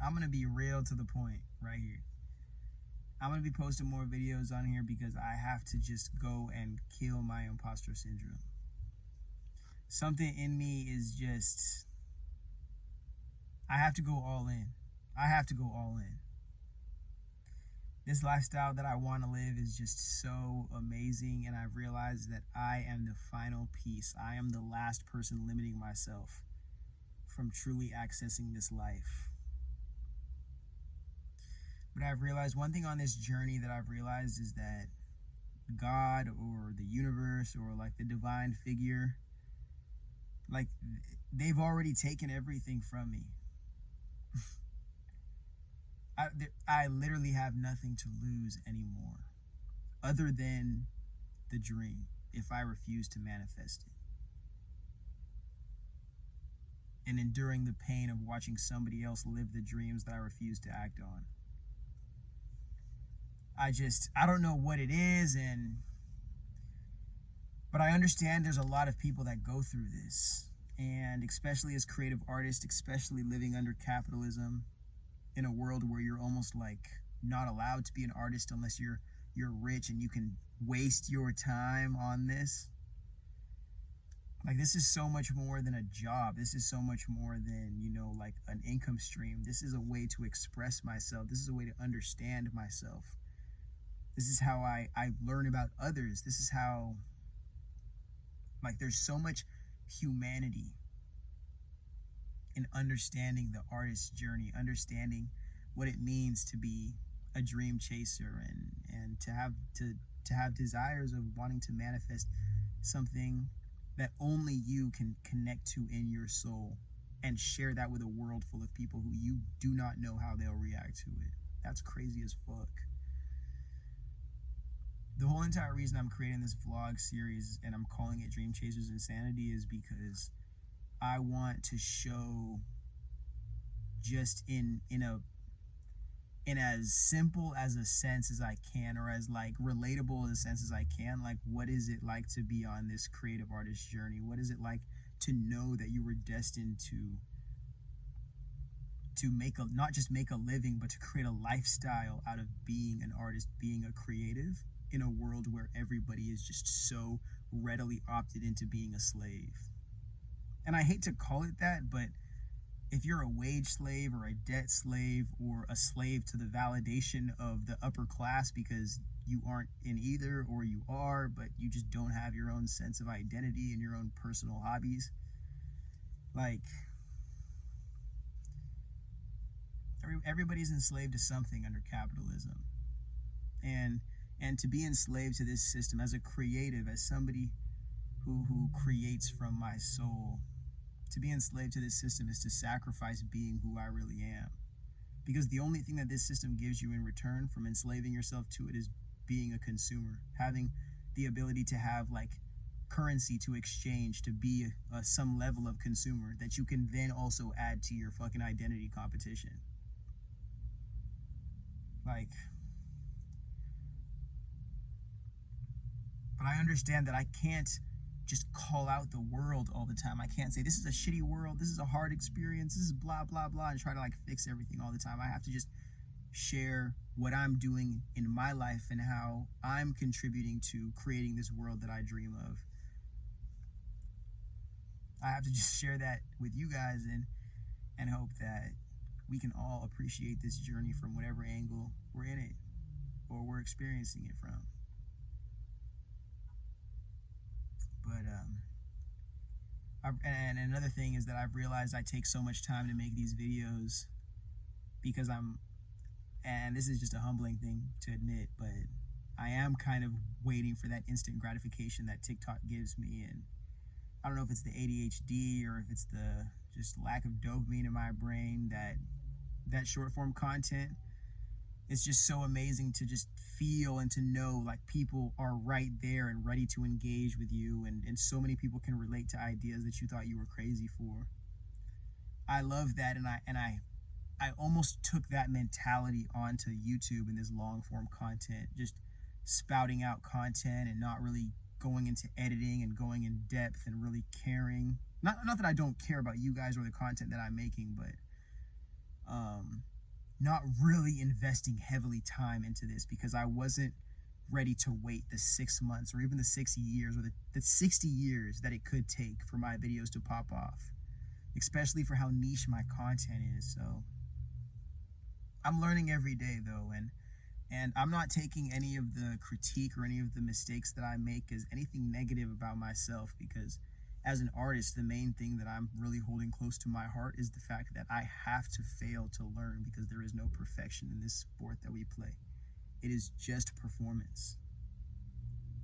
I'm gonna be real to the point right here. I'm gonna be posting more videos on here because I have to just go and kill my imposter syndrome. Something in me is just, I have to go all in. I have to go all in. This lifestyle that I want to live is just so amazing, and I've realized that I am the final piece. I am the last person limiting myself from truly accessing this life. But I've realized one thing on this journey that I've realized is that God or the universe or like the divine figure, like they've already taken everything from me. I literally have nothing to lose anymore other than the dream if I refuse to manifest it. And enduring the pain of watching somebody else live the dreams that I refuse to act on. I don't know what it is, but I understand there's a lot of people that go through this. And especially as creative artists, especially living under capitalism, in a world where you're almost like not allowed to be an artist unless you're rich and you can waste your time on this. Like, this is so much more than a job. This is so much more than, like an income stream. This is a way to express myself. This is a way to understand myself. This is how I learn about others. This is how, like, there's so much humanity in understanding the artist's journey, understanding what it means to be a dream chaser and to have desires of wanting to manifest something that only you can connect to in your soul and share that with a world full of people who you do not know how they'll react to it. That's crazy as fuck. The whole entire reason I'm creating this vlog series and I'm calling it Dream Chasers Insanity is because I want to show, just in as simple as a sense as I can, or as like relatable a sense as I can, like what is it like to be on this creative artist journey? What is it like to know that you were destined to not just make a living, but to create a lifestyle out of being an artist, being a creative, in a world where everybody is just so readily opted into being a slave. And I hate to call it that, but if you're a wage slave or a debt slave or a slave to the validation of the upper class because you aren't in either, or you are, but you just don't have your own sense of identity and your own personal hobbies, like, everybody's enslaved to something under capitalism. And to be enslaved to this system as a creative, as somebody who creates from my soul, to be enslaved to this system is to sacrifice being who I really am. Because the only thing that this system gives you in return from enslaving yourself to it is being a consumer, having the ability to have like currency to exchange, to be some level of consumer that you can then also add to your fucking identity competition. Like, but I understand that I can't just call out the world all the time. I can't say this is a shitty world, this is a hard experience, this is blah blah blah, and try to like fix everything all the time. I have to just share what I'm doing in my life and how I'm contributing to creating this world that I dream of. I have to just share that with you guys and hope that we can all appreciate this journey from whatever angle we're in it or we're experiencing it from. But and another thing is that I've realized I take so much time to make these videos because and this is just a humbling thing to admit, but I am kind of waiting for that instant gratification that TikTok gives me. And I don't know if it's the ADHD or if it's the just lack of dopamine in my brain, that short form content, it's just so amazing to just feel and to know like people are right there and ready to engage with you, and so many people can relate to ideas that you thought you were crazy for. I love that, and I almost took that mentality onto YouTube in this long form content, just spouting out content and not really going into editing and going in depth and really caring. Not that I don't care about you guys or the content that I'm making, but not really investing heavily time into this because I wasn't ready to wait the 6 months or even the 6 years or the 60 years that it could take for my videos to pop off, especially for how niche my content is. So I'm learning every day though, and I'm not taking any of the critique or any of the mistakes that I make as anything negative about myself, because as an artist, the main thing that I'm really holding close to my heart is the fact that I have to fail to learn, because there is no perfection in this sport that we play. It is just performance,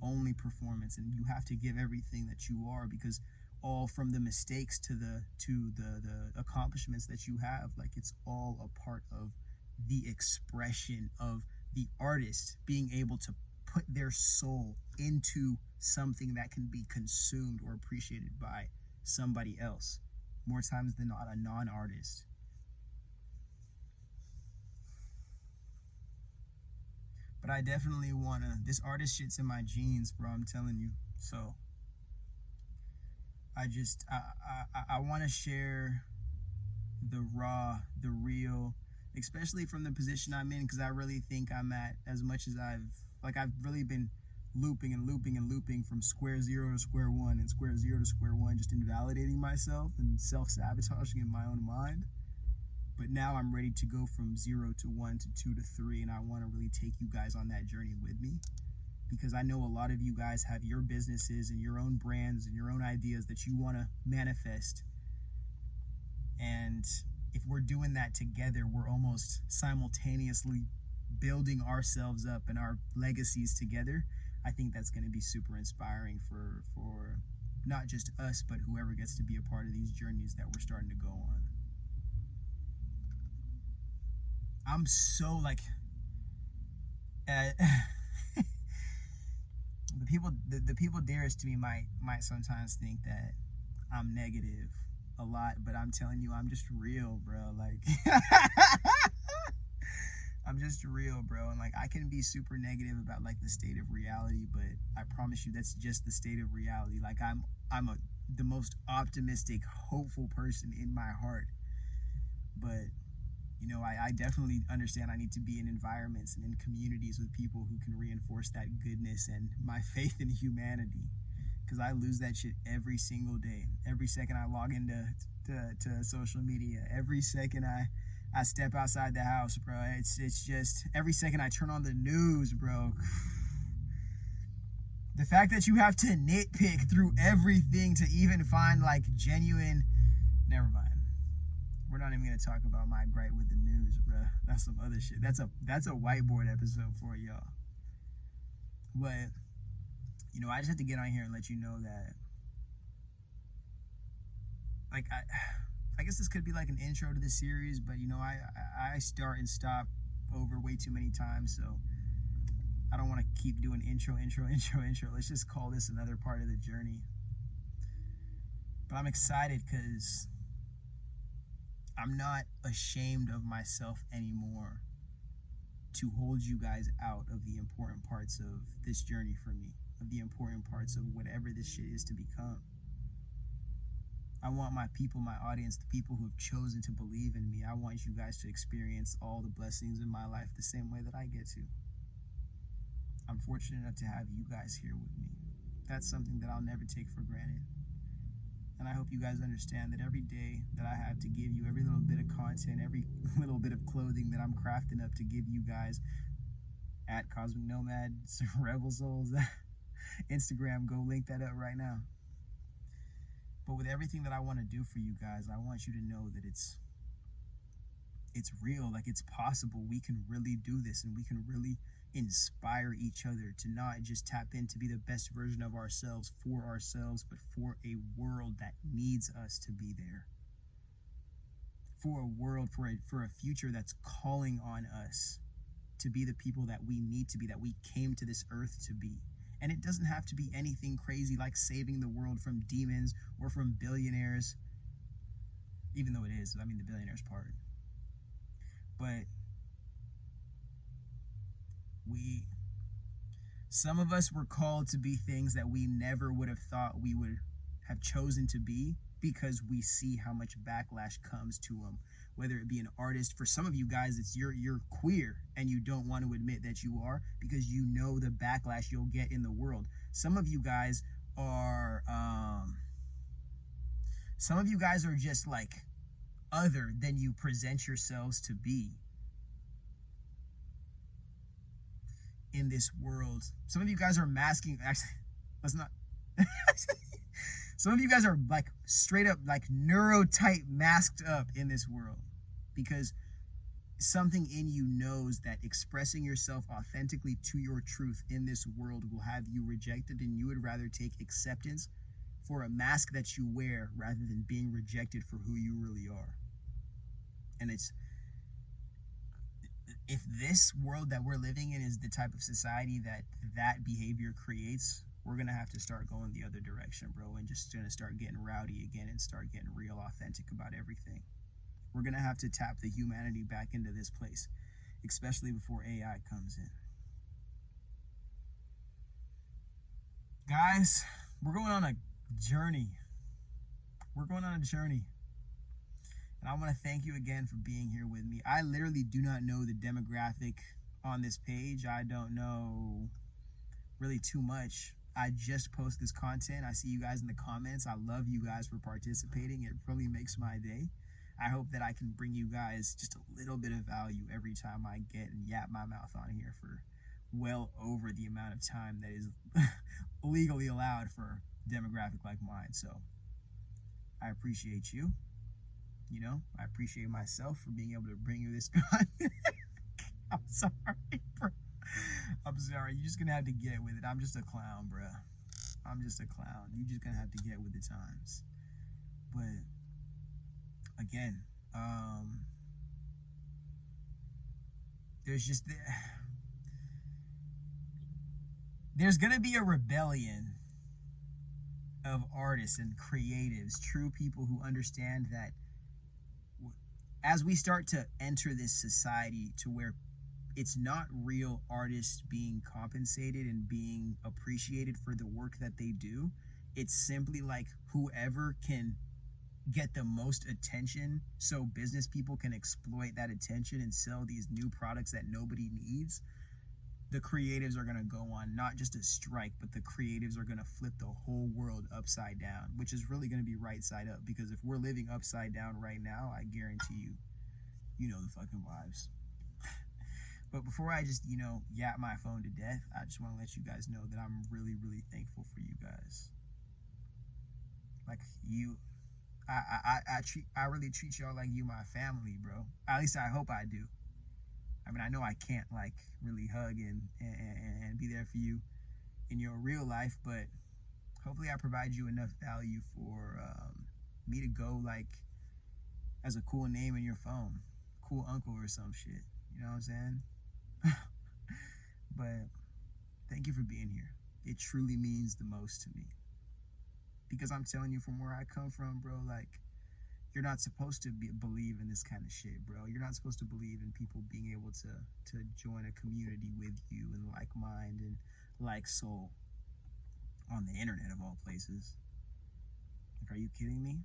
only performance, and you have to give everything that you are, because all from the mistakes to the accomplishments that you have, like, it's all a part of the expression of the artist being able to put their soul into something that can be consumed or appreciated by somebody else, more times than not a non-artist. But I definitely wanna, this artist shit's in my genes, bro, I'm telling you. So I want to share the raw, the real, especially from the position I'm in, because I really think I'm at, as much as I've really been looping and looping and looping from square zero to square one and square zero to square one, just invalidating myself and self-sabotaging in my own mind. But now I'm ready to go from 0 to 1 to 2 to 3, and I want to really take you guys on that journey with me, because I know a lot of you guys have your businesses and your own brands and your own ideas that you want to manifest. And if we're doing that together, we're almost simultaneously building ourselves up and our legacies together. I think that's going to be super inspiring for not just us, but whoever gets to be a part of these journeys that we're starting to go on. I'm so like, the people dearest to me might sometimes think that I'm negative a lot, but I'm telling you, I'm just real, bro. Like, I'm just real, bro. And like, I can be super negative about like the state of reality, but I promise you, that's just the state of reality. Like, I'm the most optimistic, hopeful person in my heart, but you know, I definitely understand I need to be in environments and in communities with people who can reinforce that goodness and my faith in humanity, because I lose that shit every single day. Every second I log into to social media, every second I step outside the house, bro. It's just every second I turn on the news, bro. The fact that you have to nitpick through everything to even find like genuine, never mind. We're not even gonna talk about my gripe with the news, bro. That's some other shit. That's a whiteboard episode for y'all. But you know, I just have to get on here and let you know that, like, I guess this could be like an intro to the series, but you know, I start and stop over way too many times, so I don't want to keep doing intro. Let's just call this another part of the journey. But I'm excited because I'm not ashamed of myself anymore to hold you guys out of the important parts of this journey for me, of the important parts of whatever this shit is to become. I want my people, my audience, the people who have chosen to believe in me, I want you guys to experience all the blessings in my life the same way that I get to. I'm fortunate enough to have you guys here with me. That's something that I'll never take for granted. And I hope you guys understand that every day that I have to give you, every little bit of content, every little bit of clothing that I'm crafting up to give you guys at Cosmic Nomad, Rebel Souls, Instagram, go link that up right now. But with everything that I want to do for you guys, I want you to know that it's real, like it's possible. We can really do this, and we can really inspire each other to not just tap in to be the best version of ourselves for ourselves, but for a world that needs us to be there. For a world, for a future that's calling on us to be the people that we need to be, that we came to this earth to be. And it doesn't have to be anything crazy like saving the world from demons or from billionaires, even though it is, I mean, the billionaires part. But some of us were called to be things that we never would have thought we would have chosen to be, because we see how much backlash comes to them, whether it be an artist. For some of you guys, it's you're queer and you don't want to admit that you are, because you know the backlash you'll get in the world. Some of you guys are just like other than you present yourselves to be in this world. Some of you guys are masking. Actually, let's not. Some of you guys are like straight up like neurotype masked up in this world, because something in you knows that expressing yourself authentically to your truth in this world will have you rejected, and you would rather take acceptance for a mask that you wear rather than being rejected for who you really are. And if this world that we're living in is the type of society that behavior creates, we're going to have to start going the other direction, bro, and just going to start getting rowdy again and start getting real authentic about everything. We're going to have to tap the humanity back into this place, especially before AI comes in. Guys, we're going on a journey. We're going on a journey. And I want to thank you again for being here with me. I literally do not know the demographic on this page. I don't know really too much. I just post this content. I see you guys in the comments. I love you guys for participating. It really makes my day. I hope that I can bring you guys just a little bit of value every time I get and yap my mouth on here for well over the amount of time that is legally allowed for a demographic like mine. So I appreciate you. You know, I appreciate myself for being able to bring you this content. I'm sorry, bro. I'm sorry. You're just going to have to get with it. I'm just a clown, bro. I'm just a clown. You're just going to have to get with the times. But, again, there's going to be a rebellion of artists and creatives, true people who understand that as we start to enter this society to where it's not real artists being compensated and being appreciated for the work that they do. It's simply like whoever can get the most attention so business people can exploit that attention and sell these new products that nobody needs. The creatives are going to go on not just a strike, but the creatives are going to flip the whole world upside down, which is really going to be right side up, because if we're living upside down right now, I guarantee you know the fucking vibes. But before I just, yap my phone to death, I just want to let you guys know that I'm really, really thankful for you guys. Like I really treat y'all like you my family, bro. At least I hope I do. I mean, I know I can't like really hug and be there for you in your real life, but hopefully I provide you enough value for me to go like as a cool name in your phone, cool uncle or some shit. You know what I'm saying? But thank you for being here. It truly means the most to me, because I'm telling you, from where I come from, bro, like, you're not supposed to believe in this kind of shit, bro. You're not supposed to believe in people being able to join a community with you and like mind and like soul on the internet of all places. Like, are you kidding me?